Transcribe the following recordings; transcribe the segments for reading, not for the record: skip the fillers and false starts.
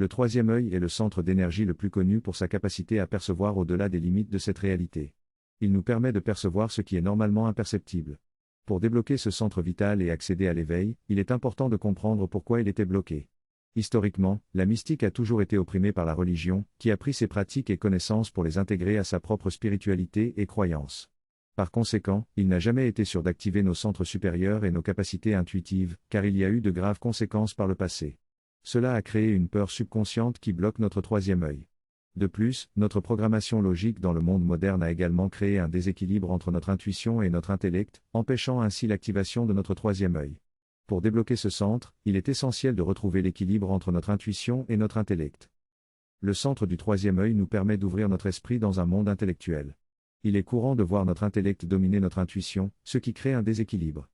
Le troisième œil est le centre d'énergie le plus connu pour sa capacité à percevoir au-delà des limites de cette réalité. Il nous permet de percevoir ce qui est normalement imperceptible. Pour débloquer ce centre vital et accéder à l'éveil, il est important de comprendre pourquoi il était bloqué. Historiquement, la mystique a toujours été opprimée par la religion, qui a pris ses pratiques et connaissances pour les intégrer à sa propre spiritualité et croyances. Par conséquent, il n'a jamais été sûr d'activer nos centres supérieurs et nos capacités intuitives, car il y a eu de graves conséquences par le passé. Cela a créé une peur subconsciente qui bloque notre troisième œil. De plus, notre programmation logique dans le monde moderne a également créé un déséquilibre entre notre intuition et notre intellect, empêchant ainsi l'activation de notre troisième œil. Pour débloquer ce centre, il est essentiel de retrouver l'équilibre entre notre intuition et notre intellect. Le centre du troisième œil nous permet d'ouvrir notre esprit dans un monde intellectuel. Il est courant de voir notre intellect dominer notre intuition, ce qui crée un déséquilibre.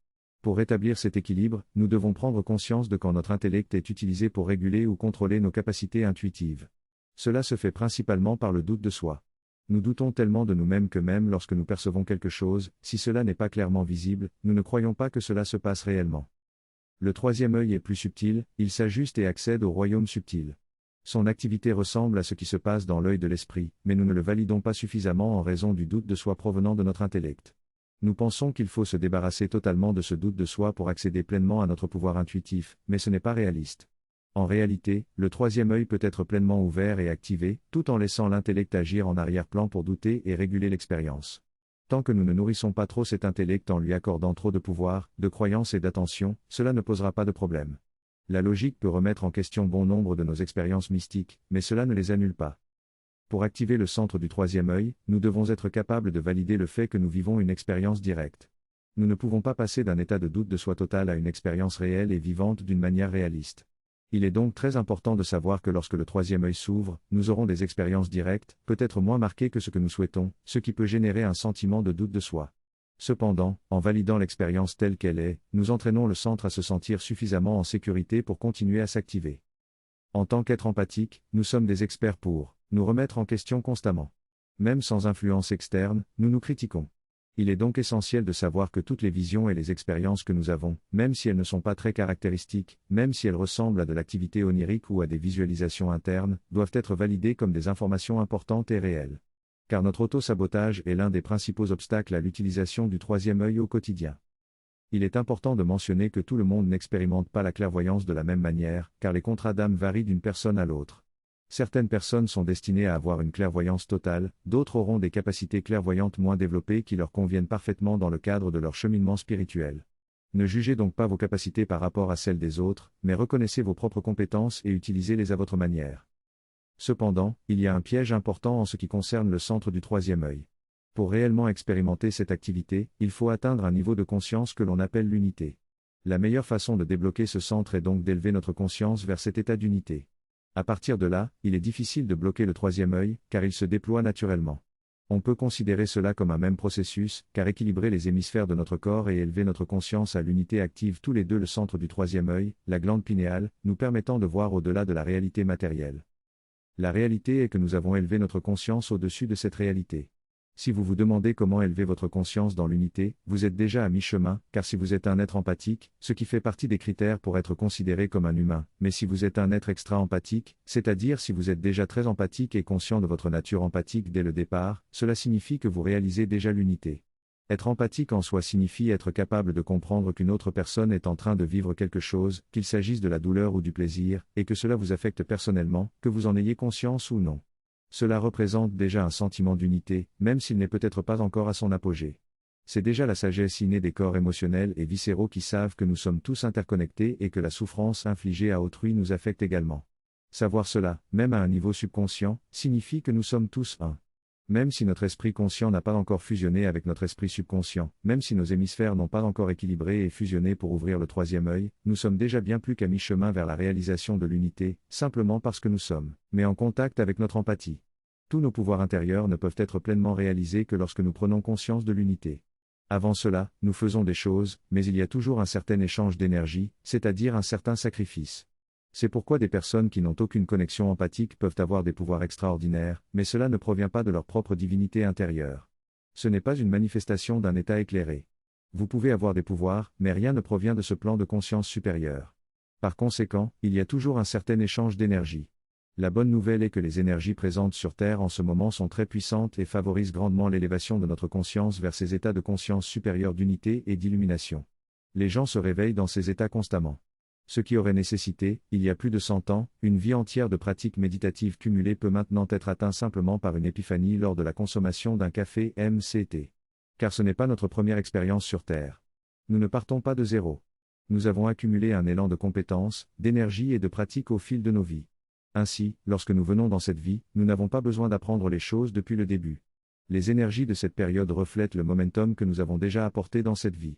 Pour rétablir cet équilibre, nous devons prendre conscience de quand notre intellect est utilisé pour réguler ou contrôler nos capacités intuitives. Cela se fait principalement par le doute de soi. Nous doutons tellement de nous-mêmes que même lorsque nous percevons quelque chose, si cela n'est pas clairement visible, nous ne croyons pas que cela se passe réellement. Le troisième œil est plus subtil, il s'ajuste et accède au royaume subtil. Son activité ressemble à ce qui se passe dans l'œil de l'esprit, mais nous ne le validons pas suffisamment en raison du doute de soi provenant de notre intellect. Nous pensons qu'il faut se débarrasser totalement de ce doute de soi pour accéder pleinement à notre pouvoir intuitif, mais ce n'est pas réaliste. En réalité, le troisième œil peut être pleinement ouvert et activé, tout en laissant l'intellect agir en arrière-plan pour douter et réguler l'expérience. Tant que nous ne nourrissons pas trop cet intellect en lui accordant trop de pouvoir, de croyance et d'attention, cela ne posera pas de problème. La logique peut remettre en question bon nombre de nos expériences mystiques, mais cela ne les annule pas. Pour activer le centre du troisième œil, nous devons être capables de valider le fait que nous vivons une expérience directe. Nous ne pouvons pas passer d'un état de doute de soi total à une expérience réelle et vivante d'une manière réaliste. Il est donc très important de savoir que lorsque le troisième œil s'ouvre, nous aurons des expériences directes, peut-être moins marquées que ce que nous souhaitons, ce qui peut générer un sentiment de doute de soi. Cependant, en validant l'expérience telle qu'elle est, nous entraînons le centre à se sentir suffisamment en sécurité pour continuer à s'activer. En tant qu'être empathique, nous sommes des experts pour nous remettre en question constamment. Même sans influence externe, nous nous critiquons. Il est donc essentiel de savoir que toutes les visions et les expériences que nous avons, même si elles ne sont pas très caractéristiques, même si elles ressemblent à de l'activité onirique ou à des visualisations internes, doivent être validées comme des informations importantes et réelles. Car notre auto-sabotage est l'un des principaux obstacles à l'utilisation du troisième œil au quotidien. Il est important de mentionner que tout le monde n'expérimente pas la clairvoyance de la même manière, car les contrats d'âme varient d'une personne à l'autre. Certaines personnes sont destinées à avoir une clairvoyance totale, d'autres auront des capacités clairvoyantes moins développées qui leur conviennent parfaitement dans le cadre de leur cheminement spirituel. Ne jugez donc pas vos capacités par rapport à celles des autres, mais reconnaissez vos propres compétences et utilisez-les à votre manière. Cependant, il y a un piège important en ce qui concerne le centre du troisième œil. Pour réellement expérimenter cette activité, il faut atteindre un niveau de conscience que l'on appelle l'unité. La meilleure façon de débloquer ce centre est donc d'élever notre conscience vers cet état d'unité. À partir de là, il est difficile de bloquer le troisième œil, car il se déploie naturellement. On peut considérer cela comme un même processus, car équilibrer les hémisphères de notre corps et élever notre conscience à l'unité active tous les deux le centre du troisième œil, la glande pinéale, nous permettant de voir au-delà de la réalité matérielle. La réalité est que nous avons élevé notre conscience au-dessus de cette réalité. Si vous vous demandez comment élever votre conscience dans l'unité, vous êtes déjà à mi-chemin, car si vous êtes un être empathique, ce qui fait partie des critères pour être considéré comme un humain, mais si vous êtes un être extra-empathique, c'est-à-dire si vous êtes déjà très empathique et conscient de votre nature empathique dès le départ, cela signifie que vous réalisez déjà l'unité. Être empathique en soi signifie être capable de comprendre qu'une autre personne est en train de vivre quelque chose, qu'il s'agisse de la douleur ou du plaisir, et que cela vous affecte personnellement, que vous en ayez conscience ou non. Cela représente déjà un sentiment d'unité, même s'il n'est peut-être pas encore à son apogée. C'est déjà la sagesse innée des corps émotionnels et viscéraux qui savent que nous sommes tous interconnectés et que la souffrance infligée à autrui nous affecte également. Savoir cela, même à un niveau subconscient, signifie que nous sommes tous un. Même si notre esprit conscient n'a pas encore fusionné avec notre esprit subconscient, même si nos hémisphères n'ont pas encore équilibré et fusionné pour ouvrir le troisième œil, nous sommes déjà bien plus qu'à mi-chemin vers la réalisation de l'unité, simplement parce que nous sommes, mais en contact avec notre empathie. Tous nos pouvoirs intérieurs ne peuvent être pleinement réalisés que lorsque nous prenons conscience de l'unité. Avant cela, nous faisons des choses, mais il y a toujours un certain échange d'énergie, c'est-à-dire un certain sacrifice. C'est pourquoi des personnes qui n'ont aucune connexion empathique peuvent avoir des pouvoirs extraordinaires, mais cela ne provient pas de leur propre divinité intérieure. Ce n'est pas une manifestation d'un état éclairé. Vous pouvez avoir des pouvoirs, mais rien ne provient de ce plan de conscience supérieure. Par conséquent, il y a toujours un certain échange d'énergie. La bonne nouvelle est que les énergies présentes sur Terre en ce moment sont très puissantes et favorisent grandement l'élévation de notre conscience vers ces états de conscience supérieure d'unité et d'illumination. Les gens se réveillent dans ces états constamment. Ce qui aurait nécessité, il y a plus de 100 ans, une vie entière de pratiques méditatives cumulées peut maintenant être atteint simplement par une épiphanie lors de la consommation d'un café MCT. Car ce n'est pas notre première expérience sur Terre. Nous ne partons pas de zéro. Nous avons accumulé un élan de compétences, d'énergie et de pratique au fil de nos vies. Ainsi, lorsque nous venons dans cette vie, nous n'avons pas besoin d'apprendre les choses depuis le début. Les énergies de cette période reflètent le momentum que nous avons déjà apporté dans cette vie.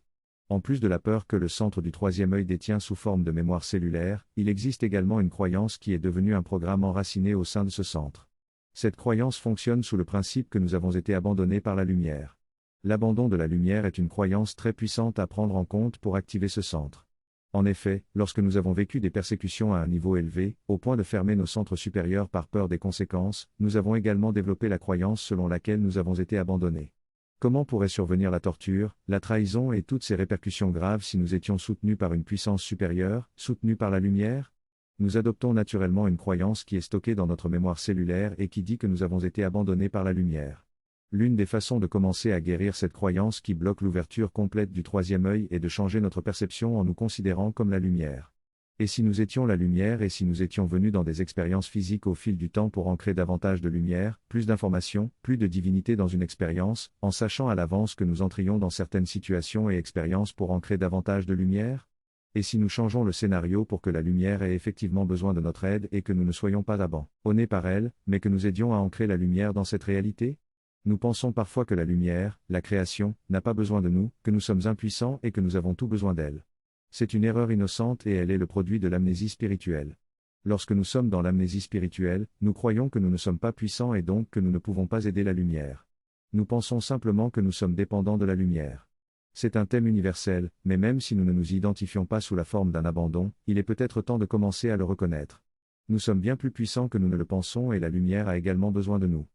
En plus de la peur que le centre du troisième œil détient sous forme de mémoire cellulaire, il existe également une croyance qui est devenue un programme enraciné au sein de ce centre. Cette croyance fonctionne sous le principe que nous avons été abandonnés par la lumière. L'abandon de la lumière est une croyance très puissante à prendre en compte pour activer ce centre. En effet, lorsque nous avons vécu des persécutions à un niveau élevé, au point de fermer nos centres supérieurs par peur des conséquences, nous avons également développé la croyance selon laquelle nous avons été abandonnés. Comment pourrait survenir la torture, la trahison et toutes ces répercussions graves si nous étions soutenus par une puissance supérieure, soutenus par la lumière? Nous adoptons naturellement une croyance qui est stockée dans notre mémoire cellulaire et qui dit que nous avons été abandonnés par la lumière. L'une des façons de commencer à guérir cette croyance qui bloque l'ouverture complète du troisième œil est de changer notre perception en nous considérant comme la lumière. Et si nous étions la lumière et si nous étions venus dans des expériences physiques au fil du temps pour ancrer davantage de lumière, plus d'informations, plus de divinité dans une expérience, en sachant à l'avance que nous entrions dans certaines situations et expériences pour ancrer davantage de lumière? Et si nous changeons le scénario pour que la lumière ait effectivement besoin de notre aide et que nous ne soyons pas abandonnés par elle, mais que nous aidions à ancrer la lumière dans cette réalité? Nous pensons parfois que la lumière, la création, n'a pas besoin de nous, que nous sommes impuissants et que nous avons tout besoin d'elle. C'est une erreur innocente et elle est le produit de l'amnésie spirituelle. Lorsque nous sommes dans l'amnésie spirituelle, nous croyons que nous ne sommes pas puissants et donc que nous ne pouvons pas aider la lumière. Nous pensons simplement que nous sommes dépendants de la lumière. C'est un thème universel, mais même si nous ne nous identifions pas sous la forme d'un abandon, il est peut-être temps de commencer à le reconnaître. Nous sommes bien plus puissants que nous ne le pensons et la lumière a également besoin de nous.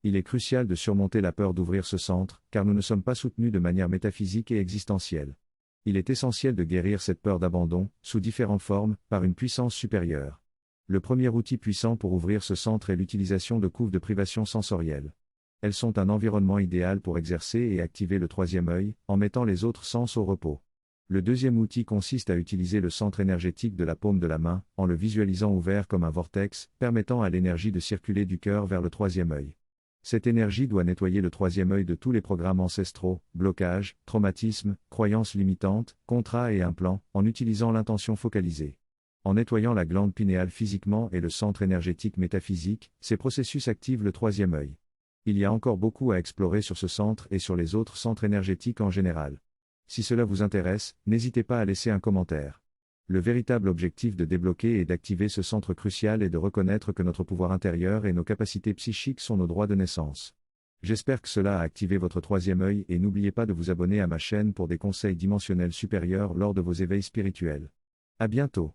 Il est crucial de surmonter la peur d'ouvrir ce centre, car nous ne sommes pas soutenus de manière métaphysique et existentielle. Il est essentiel de guérir cette peur d'abandon, sous différentes formes, par une puissance supérieure. Le premier outil puissant pour ouvrir ce centre est l'utilisation de couves de privation sensorielle. Elles sont un environnement idéal pour exercer et activer le troisième œil, en mettant les autres sens au repos. Le deuxième outil consiste à utiliser le centre énergétique de la paume de la main, en le visualisant ouvert comme un vortex, permettant à l'énergie de circuler du cœur vers le troisième œil. Cette énergie doit nettoyer le troisième œil de tous les programmes ancestraux, blocages, traumatismes, croyances limitantes, contrats et implants, en utilisant l'intention focalisée. En nettoyant la glande pinéale physiquement et le centre énergétique métaphysique, ces processus activent le troisième œil. Il y a encore beaucoup à explorer sur ce centre et sur les autres centres énergétiques en général. Si cela vous intéresse, n'hésitez pas à laisser un commentaire. Le véritable objectif de débloquer et d'activer ce centre crucial est de reconnaître que notre pouvoir intérieur et nos capacités psychiques sont nos droits de naissance. J'espère que cela a activé votre troisième œil et n'oubliez pas de vous abonner à ma chaîne pour des conseils dimensionnels supérieurs lors de vos éveils spirituels. À bientôt.